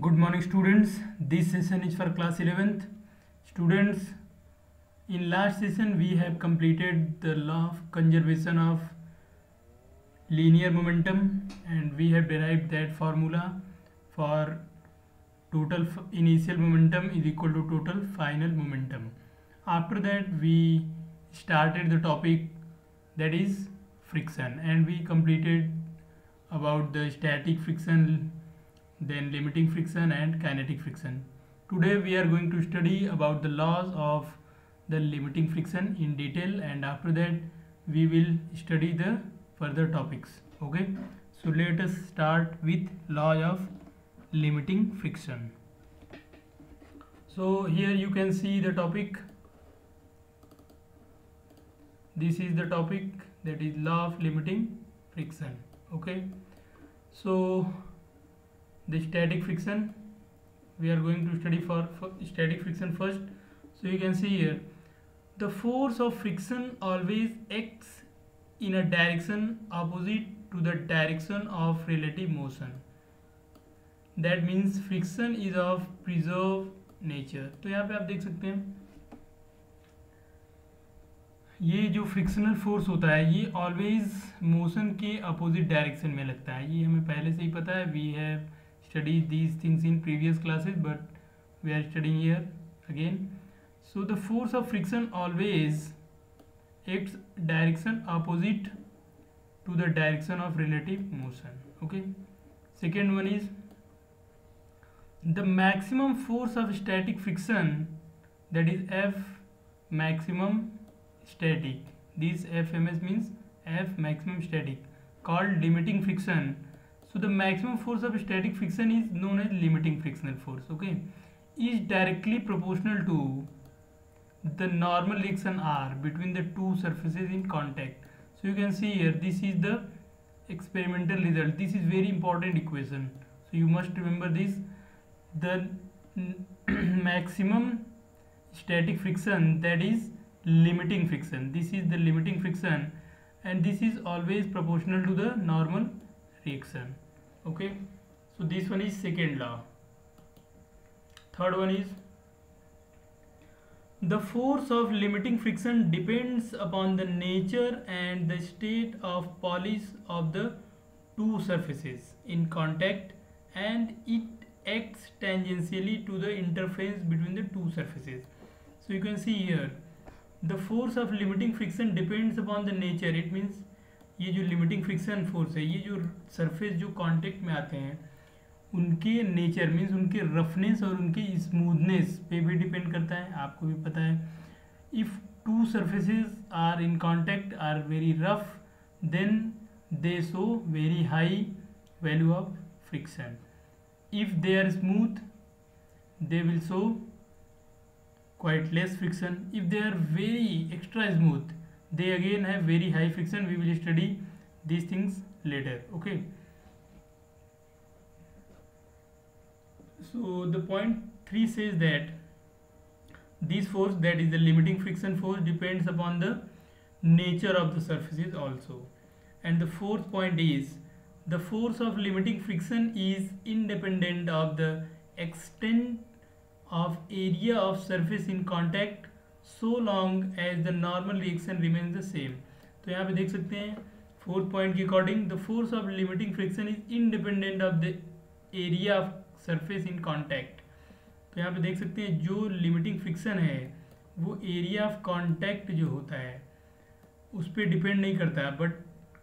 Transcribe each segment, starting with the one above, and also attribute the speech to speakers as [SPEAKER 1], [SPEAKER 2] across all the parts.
[SPEAKER 1] Good morning students. This session is for class 11th. Students, in last session we have completed the law of conservation of linear momentum and we have derived that formula for total initial momentum is equal to total final momentum. After that we started the topic that is friction and we completed about the static friction, then limiting friction and kinetic friction. Today we are going to study about the laws of the limiting friction in detail, and after that we will study the further topics. Okay, so let us start with law of limiting friction. So here you can see the topic. This is the topic, that is law of limiting friction. Okay, so the static friction, we are going to study for static friction first. So you can see here, the force of friction always acts in a direction opposite to the direction of relative motion. That means friction is of preserved nature. तो यहाँ पे आप देख सकते हैं ये जो frictional force होता है ये ऑलवेज मोशन के अपोजिट डायरेक्शन में लगता है. ये हमें पहले से ही पता है. We have studied these things in previous classes, but we are studying here again. So the force of friction always acts direction opposite to the direction of relative motion. Okay, second one is the maximum force of static friction, that is F maximum static. This FMS means F maximum static, called limiting friction. So the maximum force of static friction is known as limiting frictional force. Okay, is directly proportional to the normal reaction R between the two surfaces in contact. So you can see here, this is the experimental result. This is very important equation, so you must remember this. The maximum static friction, that is limiting friction. This is the limiting friction and this is always proportional to the normal reaction. Okay, so this one is second law. Third one is the force of limiting friction depends upon the nature and the state of polish of the two surfaces in contact, and it acts tangentially to the interface between the two surfaces. So you can see here, the force of limiting friction depends upon the nature. It means ये जो limiting friction force है, ये जो surface जो contact में आते हैं उनके नेचर मीन्स उनके रफनेस और उनके स्मूथनेस पे भी डिपेंड करता है. आपको भी पता है, if two surfaces are in contact are very rough then they show very high value of friction. If they are smooth they will show quite less friction. If they are very extra smooth, they again have very high friction. We will study these things later. Okay, so the point 3 says that this force, that is the limiting friction force, depends upon the nature of the surfaces also. And the fourth point is the force of limiting friction is independent of the extent of area of surface in contact so long as the normal reaction remains the same. तो यहाँ पे देख सकते हैं fourth point के according the force of limiting friction is independent of the area of surface in contact. तो यहाँ पे देख सकते हैं जो लिमिटिंग फ्रिक्शन है वो एरिया ऑफ कांटेक्ट जो होता है उस पर डिपेंड नहीं करता है, but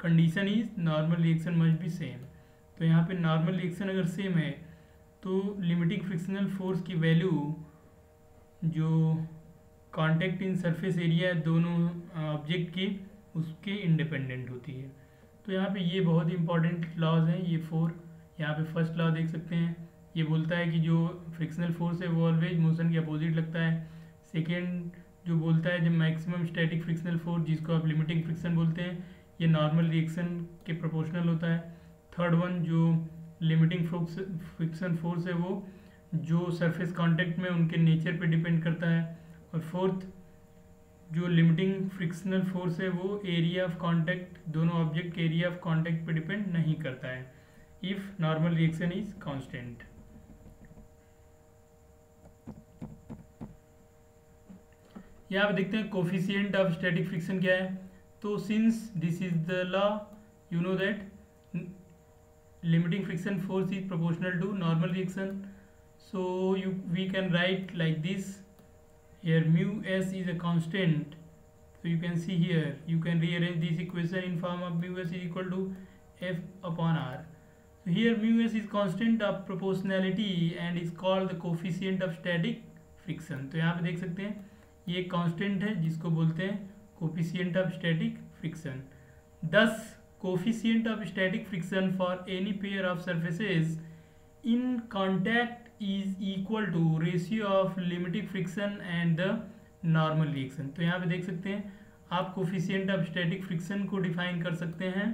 [SPEAKER 1] condition is normal reaction must be same. तो यहाँ पे नॉर्मल रिएक्शन अगर सेम है तो लिमिटिंग फ्रिक्शनल फोर्स की वैल्यू जो कांटेक्ट इन सरफेस एरिया है दोनों ऑब्जेक्ट की उसके इंडिपेंडेंट होती है. तो यहाँ पे ये बहुत इंपॉर्टेंट लॉज हैं ये 4. यहाँ पे फर्स्ट लॉ देख सकते हैं, ये बोलता है कि जो फ्रिक्शनल फोर्स है वो ऑलवेज मोशन के अपोजिट लगता है. सेकेंड जो बोलता है जब मैक्सिमम स्टैटिक फ्रिक्शनल फोर्स, जिसको आप लिमिटिंग फ्रिक्शन बोलते हैं, ये नॉर्मल रिएक्शन के प्रोपोर्शनल होता है. थर्ड वन जो लिमिटिंग फ्रिक्शन फोर्स है वो जो सरफेस कांटेक्ट में उनके नेचर पे डिपेंड करता है. और फोर्थ जो लिमिटिंग फ्रिक्शनल फोर्स है वो एरिया ऑफ कांटेक्ट, दोनों ऑब्जेक्ट के एरिया ऑफ कांटेक्ट पे डिपेंड नहीं करता है if normal reaction is constant. यहाँ पे देखते हैं कोफिशिएंट ऑफ स्टैटिक फ्रिक्शन क्या है। तो since this is the law, you know that limiting friction force is proportional to normal reaction. So we can write like this. Here mu s is a constant, so you can see here, you can rearrange this equation in form of mu s is equal to f upon r. So here mu s is constant of proportionality and is called the coefficient of static friction. तो यहाँ पे देख सकते हैं ये constant है जिसको बोलते हैं coefficient of static friction. Thus coefficient of static friction for any pair of surfaces in contact is equal to ratio of limiting friction and the normal reaction. तो यहाँ पे देख सकते हैं आप coefficient of static friction को define कर सकते हैं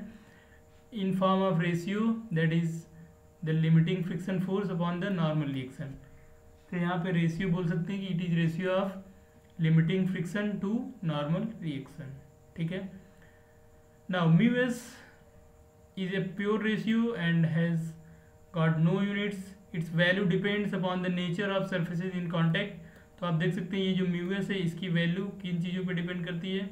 [SPEAKER 1] in form of ratio, that is the limiting friction force upon the normal reaction. तो यहाँ पे रेशियो बोल सकते हैं कि it is ratio of limiting friction to normal reaction. ठीक है. Now mu s is a pure ratio and has got no units. Its value depends upon the nature of surfaces in contact. तो आप देख सकते हैं ये जो mu s है इसकी वैल्यू किन चीज़ों पे डिपेंड करती है.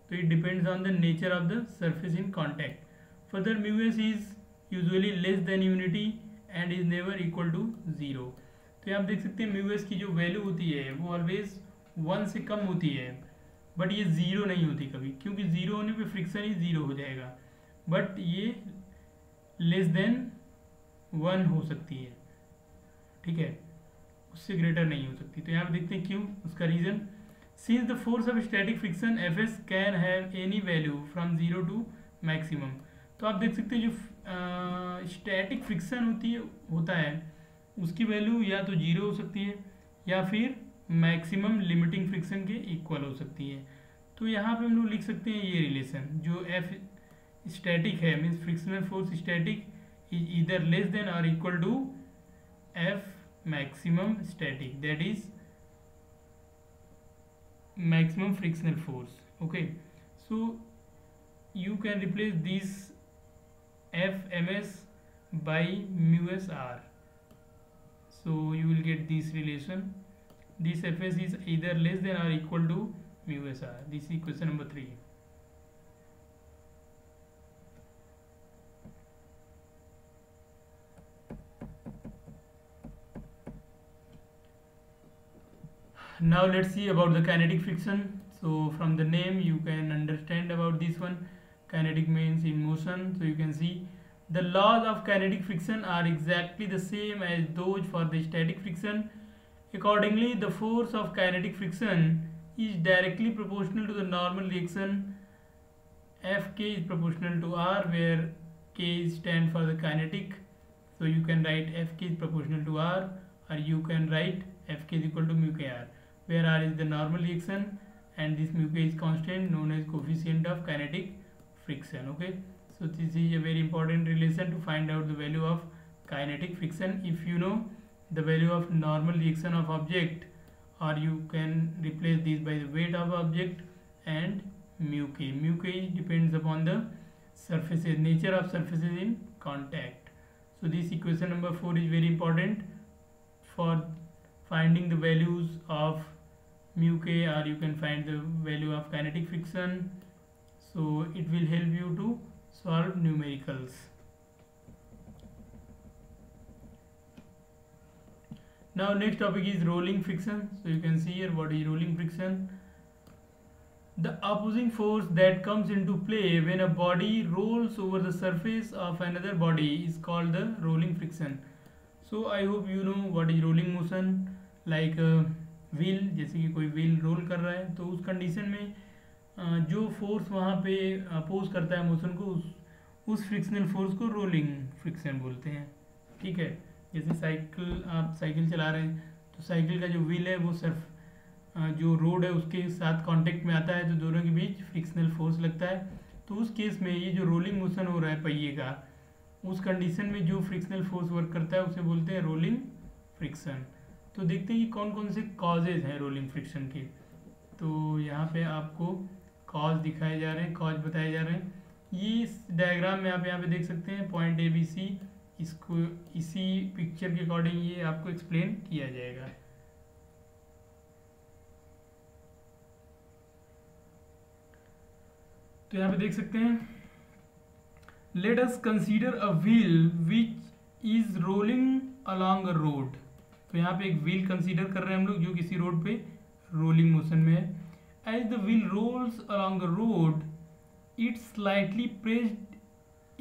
[SPEAKER 1] तो it depends on the nature of the surface in contact. Further mu s is usually less than unity and is never equal to 0. तो आप देख सकते हैं mu s की जो वैल्यू होती है वो ऑलवेज 1 से कम होती है, बट ये ज़ीरो नहीं होती कभी, क्योंकि ज़ीरो होने पे फ्रिक्शन ही ज़ीरो हो जाएगा. बट ये लेस देन 1 हो सकती है. ठीक है, उससे ग्रेटर नहीं हो सकती. तो यहाँ पे देखते हैं क्यों. उसका reason, since the force of static friction F S can have any value from 0 to maximum. तो आप देख सकते हैं जो स्टैटिक फ्रिक्शन होता है उसकी वैल्यू या तो 0 हो सकती है या फिर मैक्सिमम लिमिटिंग फ्रिक्शन के इक्वल हो सकती है. तो यहाँ पे हम लोग लिख सकते हैं ये रिलेशन जो एफ स्टैटिक है, means frictional force static is either less than or equal to F maximum static, that is maximum frictional force. Okay, so you can replace this F M S by mu S R. So you will get this relation. This Fs is either less than or equal to mu s r. This is equation number 3. Now let's see about the kinetic friction. So from the name you can understand about this one. Kinetic means in motion. So you can see the laws of kinetic friction are exactly the same as those for the static friction. Accordingly, the force of kinetic friction is directly proportional to the normal reaction. Fk is proportional to r, where k stands for the kinetic. So you can write Fk is proportional to r, or you can write Fk is equal to mu kr, where r is the normal reaction and this mu k is constant known as coefficient of kinetic friction. Okay. So this is a very important relation to find out the value of kinetic friction. If you know the value of normal reaction of object, or you can replace this by the weight of object and mu k. Mu k depends upon the surfaces, nature of surfaces in contact. So this equation number 4 is very important for finding the values of mu k, or you can find the value of kinetic friction. So it will help you to solve numericals. Now next topic is rolling friction. So you can see here what is rolling friction. The opposing force that comes into play when a body rolls over the surface of another body is called the rolling friction. So I hope you know what is rolling motion. Like wheel, जैसे कि कोई wheel roll कर रहा है तो उस condition में जो फोर्स वहाँ पे अपोज करता है मोशन को, उस फ्रिक्शनल फोर्स को रोलिंग फ्रिक्शन बोलते हैं. ठीक है, जैसे आप साइकिल चला रहे हैं तो साइकिल का जो व्हील है वो सिर्फ जो रोड है उसके साथ कांटेक्ट में आता है तो दोनों के बीच फ्रिक्शनल फोर्स लगता है. तो उस केस में ये जो रोलिंग मोशन हो रहा है पहिए का, उस कंडीशन में जो फ्रिक्शनल फोर्स वर्क करता है उसे बोलते हैं रोलिंग फ्रिक्शन. तो देखते हैं कि कौन कौन से कॉजेज हैं रोलिंग फ्रिक्शन के. तो यहाँ पे आपको कॉज दिखाए जा रहे हैं, कॉज बताए जा रहे हैं. ये इस डायग्राम में आप यहाँ पे देख सकते हैं पॉइंट ए बी सी. इसको इसी पिक्चर के अकॉर्डिंग ये आपको एक्सप्लेन किया जाएगा. तो यहाँ पे देख सकते हैं, let us consider a wheel which is rolling along a road. तो यहाँ पे एक व्हील कंसीडर कर रहे हैं हम लोग जो किसी रोड पे रोलिंग मोशन में है। As the wheel rolls along the road it slightly pressed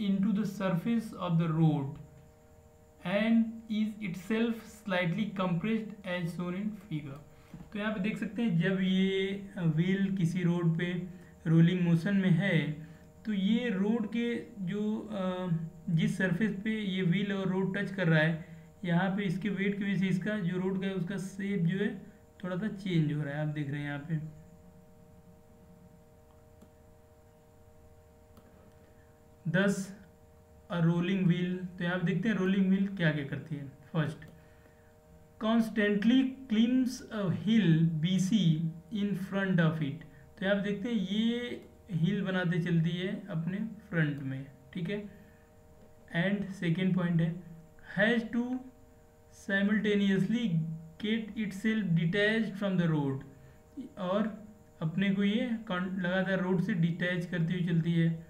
[SPEAKER 1] into the surface of the road and is itself slightly compressed as shown in figure। तो यहाँ पे देख सकते हैं जब ये व्हील किसी रोड पे रोलिंग मोशन में है तो ये रोड के जो जिस सरफेस पे ये व्हील और रोड टच कर रहा है, यहाँ पे इसके वेट की वजह से इसका जो रोड का है उसका शेप जो है थोड़ा सा चेंज हो रहा है। आप देख रहे हैं यहाँ पे दस अ रोलिंग व्हील। तो यहाँ पे देखते हैं रोलिंग व्हील क्या क्या करती है। First, constantly claims a hill BC in front of it. तो यहाँ पे देखते हैं ये हिल बनाते चलती है अपने फ्रंट में, ठीक है। एंड सेकेंड पॉइंट है, has to simultaneously get itself detach from the road. और अपने को ये लगातार रोड से डिटैच करती हुई चलती है,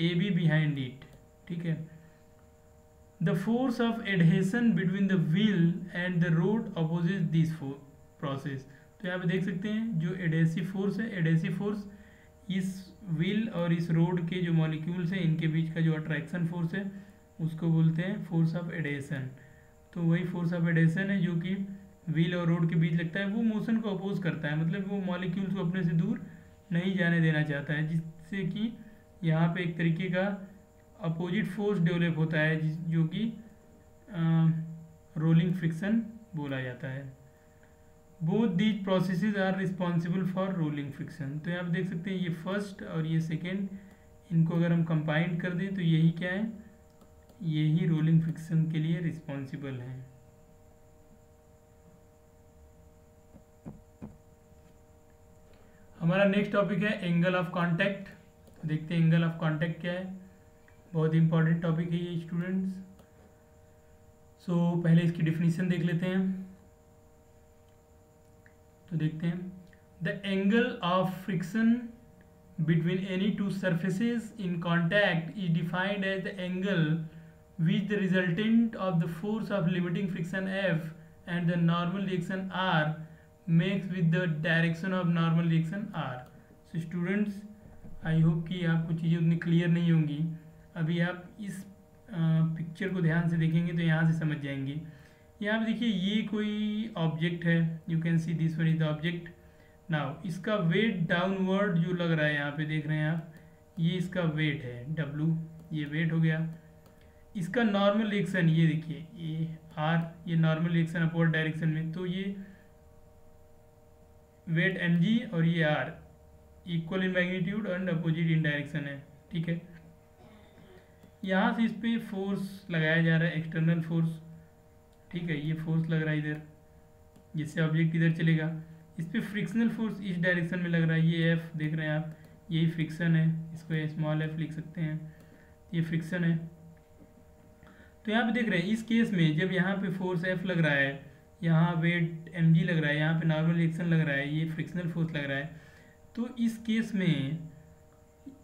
[SPEAKER 1] ए बी बिहाइंड इट, ठीक है। The force of adhesion between the wheel and the road opposite this process. तो यहाँ पे देख सकते हैं जो एडहेसिव फोर्स है, एडहेसिव फोर्स इस व्हील और इस रोड के जो मॉलिक्यूल्स हैं इनके बीच का जो अट्रैक्शन फोर्स है उसको बोलते हैं फोर्स ऑफ एडहेसन। तो वही फोर्स ऑफ एडहेसन है जो कि व्हील और रोड के बीच लगता है, वो मोशन को अपोज करता है, मतलब वो मॉलिक्यूल्स को अपने से दूर नहीं जाने देना चाहता है, जिससे कि यहाँ पे एक तरीके का अपोजिट फोर्स डेवलप होता है जो कि रोलिंग फ्रिक्शन बोला जाता है। Both these processes are responsible for rolling friction. तो यहाँ पे देख सकते हैं ये फर्स्ट और ये सेकेंड, इनको अगर हम कंबाइन कर दें तो यही क्या है, यही रोलिंग फ्रिक्शन के लिए रिस्पॉन्सिबल है। हमारा नेक्स्ट टॉपिक है एंगल ऑफ कांटेक्ट। तो देखते हैं एंगल ऑफ कांटेक्ट क्या है, बहुत इंपॉर्टेंट टॉपिक है ये स्टूडेंट्स। सो पहले इसकी डिफिनीशन देख लेते हैं। तो देखते हैं, the angle of friction between any two surfaces in contact is defined as the angle which the resultant of the force of limiting friction F and the normal reaction R makes with the direction of normal reaction R. So students, I hope कि आपको चीज़ें उतनी clear नहीं होंगी। अभी आप इस picture को ध्यान से देखेंगे तो यहाँ से समझ जाएंगे। यहाँ पे देखिए ये कोई ऑब्जेक्ट है, you can see this one is the object. Now इसका वेट डाउनवर्ड जो लग रहा है, यहाँ पे देख रहे हैं आप, ये इसका वेट है W, ये वेट हो गया। इसका नॉर्मल रिएक्शन ये देखिए, ये R, ये नॉर्मल रिएक्शन अपवर्ड डायरेक्शन में, तो ये वेट mg और ये R equal in magnitude and opposite in direction है, ठीक है। यहाँ से इस पर फोर्स लगाया जा रहा है, एक्सटर्नल फोर्स, ठीक है। ये फोर्स लग रहा है इधर, जिससे ऑब्जेक्ट इधर चलेगा। इस पर फ्रिक्शनल फोर्स इस डायरेक्शन में लग रहा है, ये F देख रहे हैं आप, यही फ्रिक्शन है, इसको स्मॉल f लिख सकते हैं, ये फ्रिक्शन है। तो यहाँ पे देख रहे हैं इस केस में जब यहाँ पे फोर्स F लग रहा है, यहाँ वेट mg लग रहा है, यहाँ पे नॉर्मल रिएक्शन लग रहा है, ये फ्रिक्शनल फोर्स लग रहा है, तो इस केस में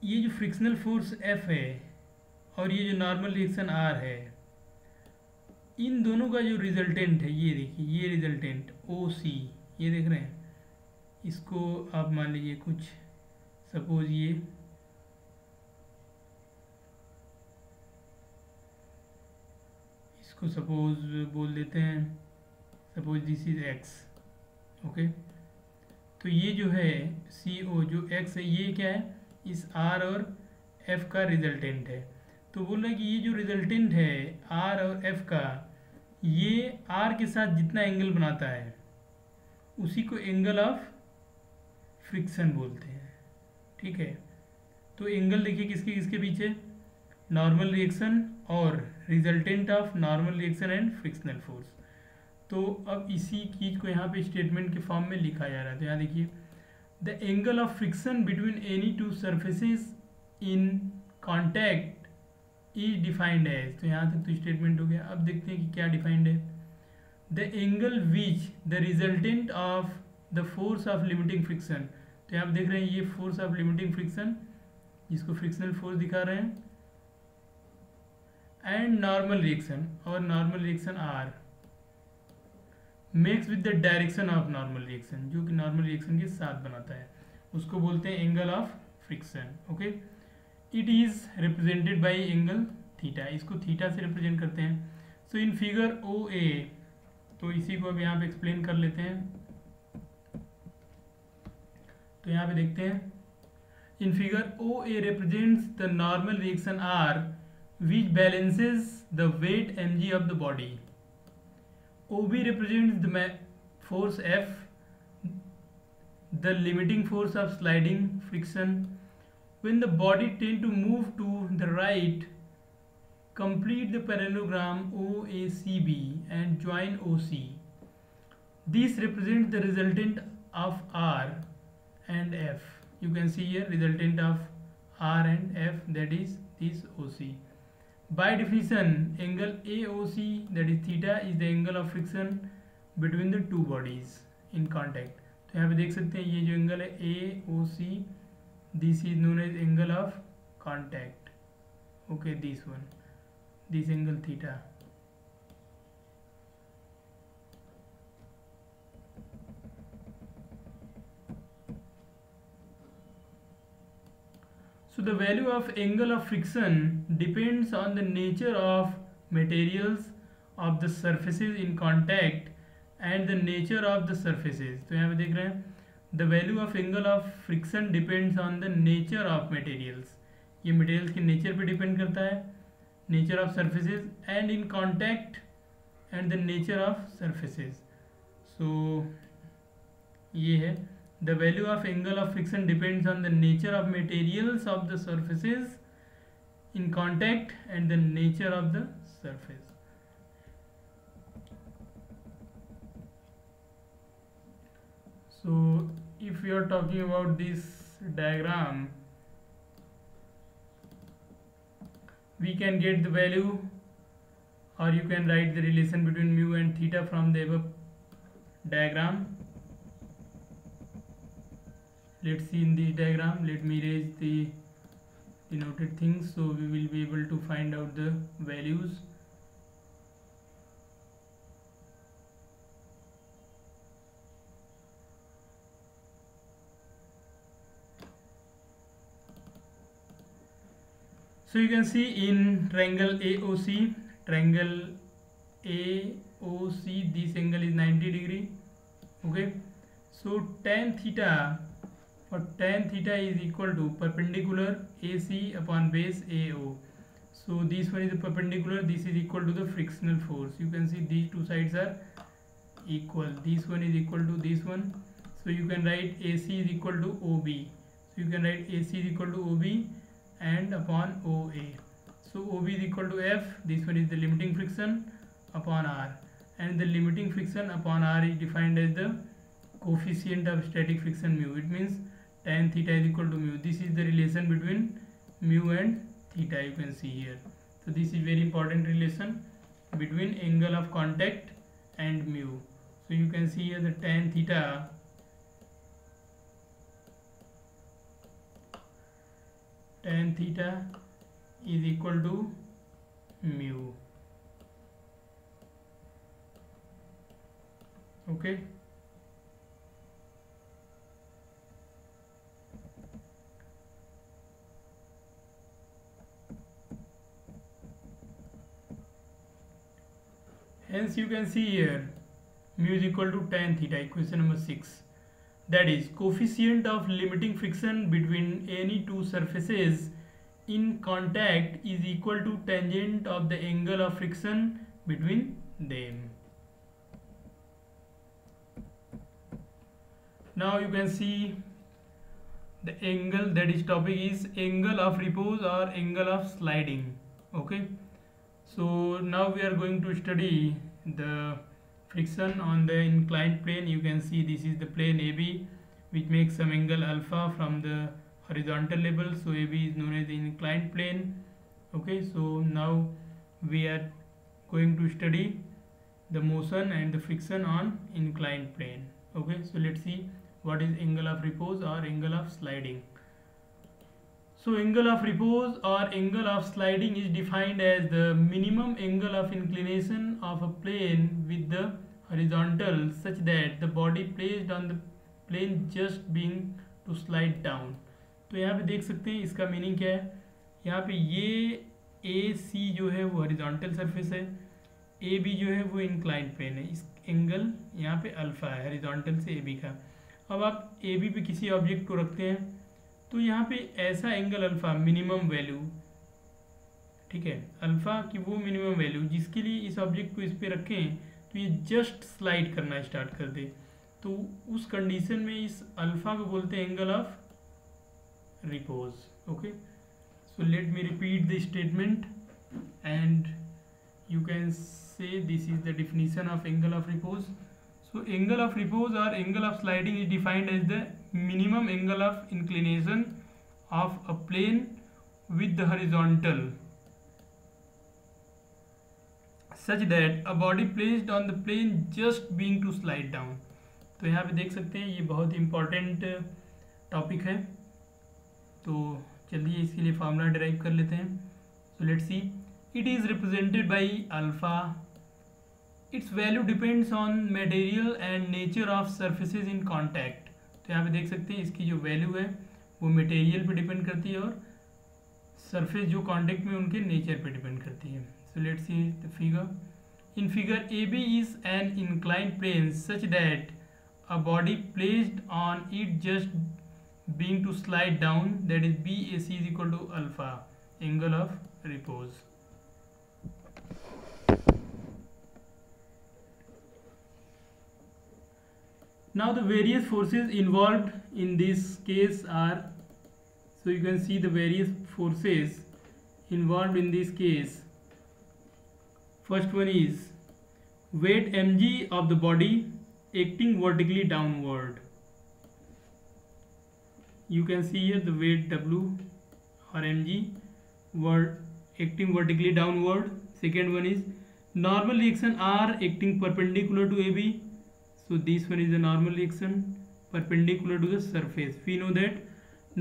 [SPEAKER 1] ये जो फ्रिक्शनल फोर्स F है और ये जो नॉर्मल रिएक्शन R है, इन दोनों का जो रिजल्टेंट है, ये देखिए ये रिजल्टेंट OC, ये देख रहे हैं, इसको आप मान लीजिए कुछ सपोज ये इसको सपोज बोल देते हैं, suppose this is x, okay. तो ये जो है CO जो x है, ये क्या है, इस R और F का रिजल्टेंट है। तो बोल रहे हैं कि ये जो रिजल्टेंट है R और F का, ये R के साथ जितना एंगल बनाता है उसी को एंगल ऑफ फ्रिक्शन बोलते हैं, ठीक है। तो एंगल देखिए किसके किसके बीच है, नॉर्मल रिएक्शन और resultant of normal reaction and frictional force. तो अब इसी चीज़ को यहाँ पे स्टेटमेंट के फॉर्म में लिखा जा रहा है। तो यहाँ देखिए, the angle of friction between any two surfaces in contact is defined as. तो यहाँ तक तो स्टेटमेंट हो गया। अब देखते हैं कि क्या डिफाइंड है। The angle which the resultant of the force of limiting friction. तो यहाँ आप देख रहे हैं ये फोर्स ऑफ लिमिटिंग फ्रिक्शन जिसको फ्रिक्शनल फोर्स दिखा रहे हैं, एंड नॉर्मल रिएक्शन, और normal reaction R makes with the direction of normal reaction, जो कि नॉर्मल रिएक्शन के साथ बनाता है, उसको बोलते हैं angle of friction. Okay, it is represented by angle theta, इसको थीटा से रिप्रेजेंट करते हैं। सो इन फिगर ओ ए, तो इसी को अब यहाँ पे एक्सप्लेन कर लेते हैं। तो यहाँ पे देखते हैं, in figure O A represents the normal reaction R which balances the weight mg of the body. OB represents the force F, the limiting force of sliding friction. When the body tend to move to the right, complete the parallelogram OACB and join OC. This represents the resultant of R and F. You can see here resultant of R and F, that is this OC. By definition, angle AOC, that is theta, is the angle of friction between the two bodies in contact. तो यहाँ पे देख सकते हैं ये जो angle है AOC, this is known as angle of contact. Okay, this one, this angle theta. So the value of angle of friction depends on the nature of materials of the surfaces in contact and the nature of the surfaces. तो यहाँ पे देख रहे हैं the value of angle of friction depends on the nature of materials. ये materials के nature पे depend करता है, nature of surfaces and in contact and the nature of surfaces. So ये है, the value of angle of friction depends on the nature of materials of the surfaces in contact and the nature of the surface. So if we are talking about this diagram, we can get the value, or you can write the relation between mu and theta from the above diagram. Let's see in this diagram. Let me erase the denoted things so we will be able to find out the values. So you can see in triangle AOC, this angle is 90 degree. Okay, so tan theta, for tan theta is equal to perpendicular AC upon base AO. So this one is the perpendicular, this is equal to the frictional force. You can see these two sides are equal, this one is equal to this one. So you can write AC is equal to OB. So you can write AC is equal to OB and upon OA. So OB is equal to F, this one is the limiting friction, upon R, and the limiting friction upon R is defined as the coefficient of static friction mu. It means tan theta is equal to mu. This is the relation between mu and theta, you can see here. So this is very important relation between angle of contact and mu. So you can see here the tan theta is equal to mu. Okay, hence you can see here mu is equal to tan theta, equation number 6. That is, coefficient of limiting friction between any two surfaces in contact is equal to tangent of the angle of friction between them. Now you can see the angle, that is topic is angle of repose or angle of sliding. Okay, so now we are going to study the friction on the inclined plane. You can see this is the plane AB, which makes some angle alpha from the horizontal level. So AB is known as the inclined plane. Okay, so now we are going to study the motion and the friction on inclined plane. Okay, so let's see what is angle of repose or angle of sliding. So angle of repose or angle of sliding is defined as the minimum angle of inclination of a plane with the horizontal such that the body placed on the plane just being to slide down. तो यहाँ पे देख सकते हैं इसका meaning क्या है. यहाँ पे ये ए सी जो है वो हॉरिजॉन्टल सरफेस है, ए बी जो है वो इंक्लाइंड प्लेन है. इस एंगल यहाँ पे अल्फा है हॉरिजॉन्टल से ए बी का. अब आप ए बी पे किसी ऑब्जेक्ट को रखते हैं तो यहाँ पे ऐसा एंगल अल्फा मिनिमम वैल्यू, ठीक है, अल्फा की वो मिनिमम वैल्यू जिसके लिए इस ऑब्जेक्ट को इस पे रखें तो ये जस्ट स्लाइड करना स्टार्ट कर दे, तो उस कंडीशन में इस अल्फा को बोलते हैं angle of repose. Okay, so let me repeat the statement and you can say this is the definition of angle of repose. So angle of repose or angle of sliding is defined as the minimum angle of inclination of a plane with the horizontal such that a body placed on the plane just being to slide down. तो यहाँ पे देख सकते हैं ये बहुत important topic है, तो चलिए इसके लिए फार्मूला डिराइव कर लेते हैं. सो let's C. It is represented by alpha. Its value depends on material and nature of surfaces in contact. तो यहाँ पे देख सकते हैं इसकी जो वैल्यू है वो मटेरियल पे डिपेंड करती है और सरफेस जो कांटेक्ट में उनके नेचर पे डिपेंड करती है. So let's see the figure. In figure A B is an inclined plane such that a body placed on it just being to slide down, that is B A C is equal to alpha angle of repose. Now the various forces involved in this case are, so you can see the various forces involved in this case. First one is weight mg of the body acting vertically downward. You can see here the weight w or mg acting vertically downward. Second one is normal reaction r acting perpendicular to AB. So this one is a normal reaction perpendicular to the surface. We know that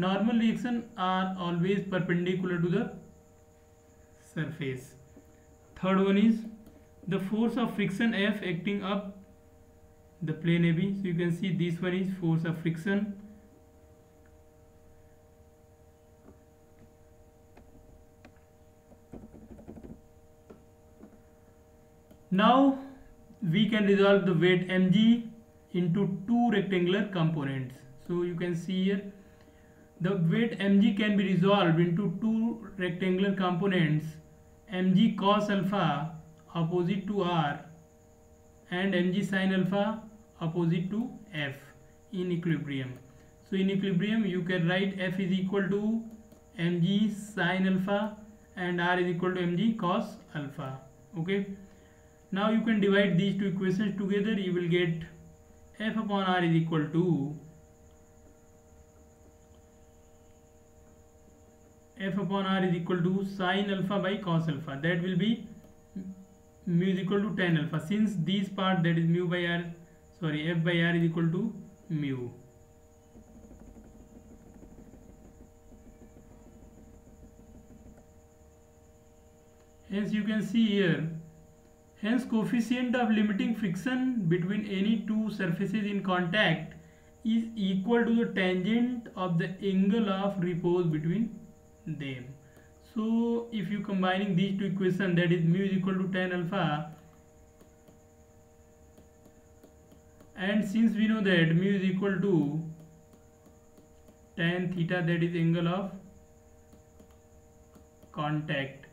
[SPEAKER 1] normal reaction are always perpendicular to the surface. Third one is the force of friction F acting up the plane AB. So you can see this one is force of friction. Now we can resolve the weight mg into two rectangular components. So you can see here the weight mg can be resolved into two rectangular components, mg cos alpha opposite to r and mg sin alpha opposite to f in equilibrium. So in equilibrium you can write f is equal to mg sin alpha and r is equal to mg cos alpha. Okay, now you can divide these two equations together. You will get f upon r is equal to sin alpha by cos alpha. That will be mu is equal to tan alpha, since this part, that is mu by r, sorry, f by r is equal to mu. Hence you can see here, hence coefficient of limiting friction between any two surfaces in contact is equal to the tangent of the angle of repose between them. So if you combining these two equations, that is mu is equal to tan alpha, and since we know that mu is equal to tan theta, that is angle of contact.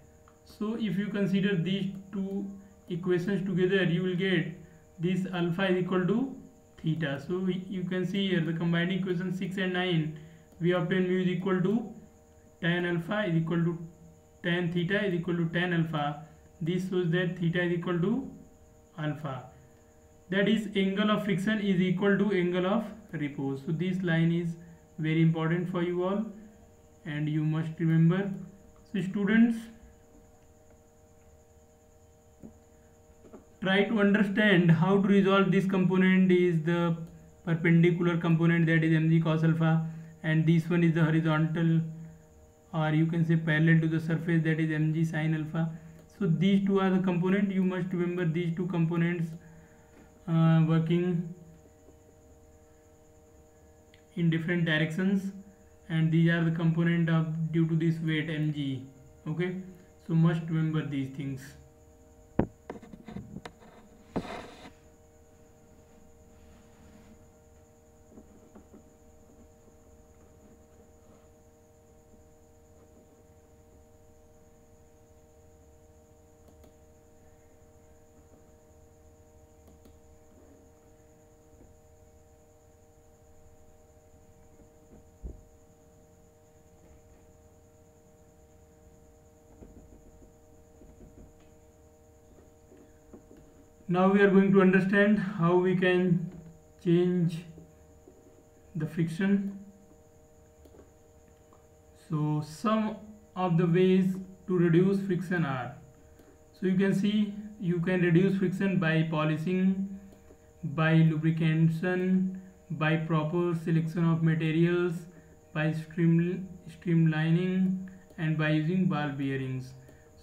[SPEAKER 1] So if you consider these two equations together, you will get this alpha is equal to theta. So you can see here the combining equation 6 and 9, we obtain mu is equal to tan alpha is equal to tan theta is equal to tan alpha. This shows that theta is equal to alpha, that is angle of friction is equal to angle of repose. So this line is very important for you all and you must remember. So students, try to understand how to resolve this component is the perpendicular component, that is mg cos alpha, and this one is the horizontal, or you can say parallel to the surface, that is mg sin alpha. So these two are the component. You must remember these two components working in different directions, and these are the component of due to this weight mg. Okay, so must remember these things. Now we are going to understand how we can change the friction. So some of the ways to reduce friction are, so you can see you can reduce friction by polishing, by lubrication, by proper selection of materials, by streamlining, and by using ball bearings.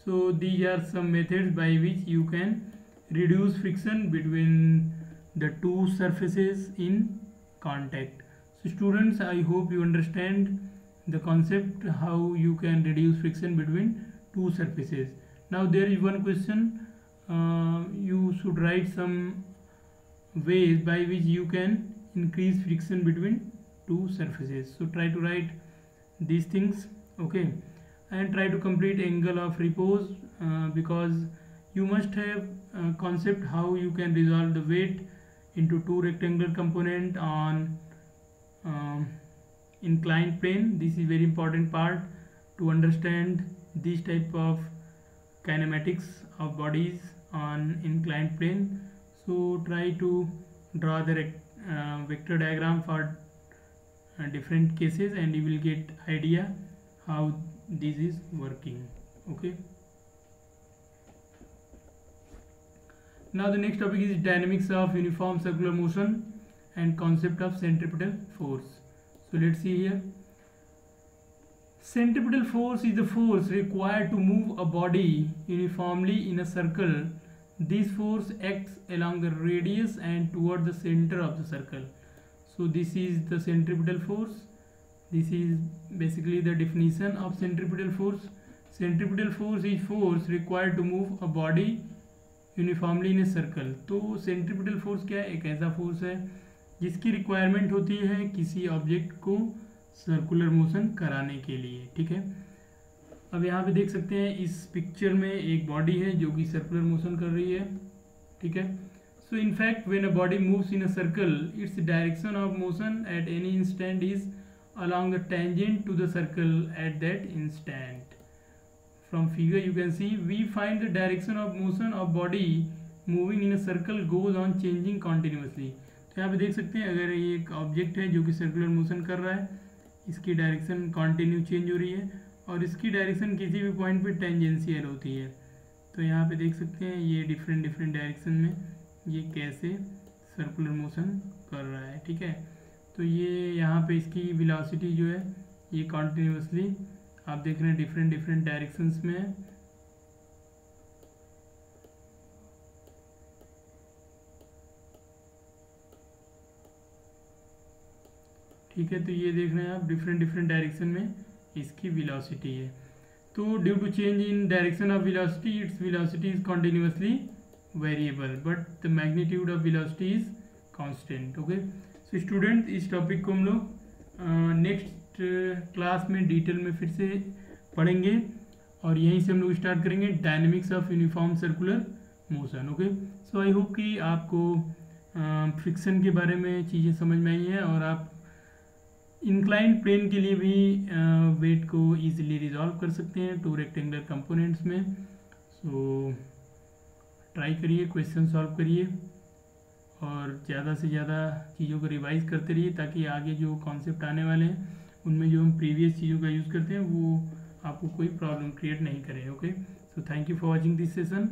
[SPEAKER 1] So these are some methods by which you can reduce friction between the two surfaces in contact. So students, I hope you understand the concept how you can reduce friction between two surfaces. Now there is one question, you should write some ways by which you can increase friction between two surfaces. So try to write these things, okay, and try to complete angle of repose, because you must have a concept how you can resolve the weight into two rectangular component on inclined plane. This is very important part to understand this type of kinematics of bodies on inclined plane. So try to draw the vector diagram for different cases, and you will get idea how this is working. Okay. Now the next topic is dynamics of uniform circular motion and concept of centripetal force. So let's see here. Centripetal force is the force required to move a body uniformly in a circle. This force acts along the radius and toward the center of the circle. So this is the centripetal force. This is basically the definition of centripetal force. Centripetal force is force required to move a body uniformly in a circle. तो centripetal force क्या है? एक ऐसा force है जिसकी requirement होती है किसी ऑब्जेक्ट को सर्कुलर मोशन कराने के लिए. ठीक है, अब यहाँ पे देख सकते हैं इस पिक्चर में एक बॉडी है जो कि सर्कुलर मोशन कर रही है. ठीक है, so in fact when a body moves in a circle its direction of motion at any instant is along the tangent to the circle at that instant. From figure you can see we find the direction of motion of body moving in a circle goes on changing continuously. तो यहाँ पे देख सकते हैं अगर ये एक object है जो कि सर्कुलर मोशन कर रहा है, इसकी डायरेक्शन कंटिन्यू चेंज हो रही है और इसकी डायरेक्शन किसी भी पॉइंट पे टेंजेंशियल होती है. तो यहाँ पे देख सकते हैं ये डिफरेंट डायरेक्शन में ये कैसे सर्कुलर मोशन कर रहा है. ठीक है, तो ये यहाँ पे इसकी वेलोसिटी जो है ये कॉन्टिन्यूसली आप देख रहे हैं डिफरेंट डायरेक्शंस में है. ठीक है, तो ये देख रहे हैं आप डिफरेंट डायरेक्शन में इसकी वेलोसिटी है. तो due to change in direction of velocity its velocity is continuously variable but the magnitude of velocity is constant. Okay, so student इस टॉपिक को हम लोग नेक्स्ट क्लास में डिटेल में फिर से पढ़ेंगे और यहीं से हम लोग स्टार्ट करेंगे dynamics of uniform circular motion. Okay, so I hope कि आपको फ्रिक्शन के बारे में चीज़ें समझ में आई हैं और आप इंक्लाइंड प्लेन के लिए भी वेट को इजीली रिजॉल्व कर सकते हैं टू रेक्टेंगुलर कंपोनेंट्स में. सो ट्राई करिए, क्वेश्चन सॉल्व करिए और ज़्यादा से ज़्यादा चीज़ों को रिवाइज करते रहिए ताकि आगे जो कॉन्सेप्ट आने वाले हैं उनमें जो हम प्रीवियस चीज़ों का यूज़ करते हैं वो आपको कोई प्रॉब्लम क्रिएट नहीं करे. Okay, so thank you for watching this session.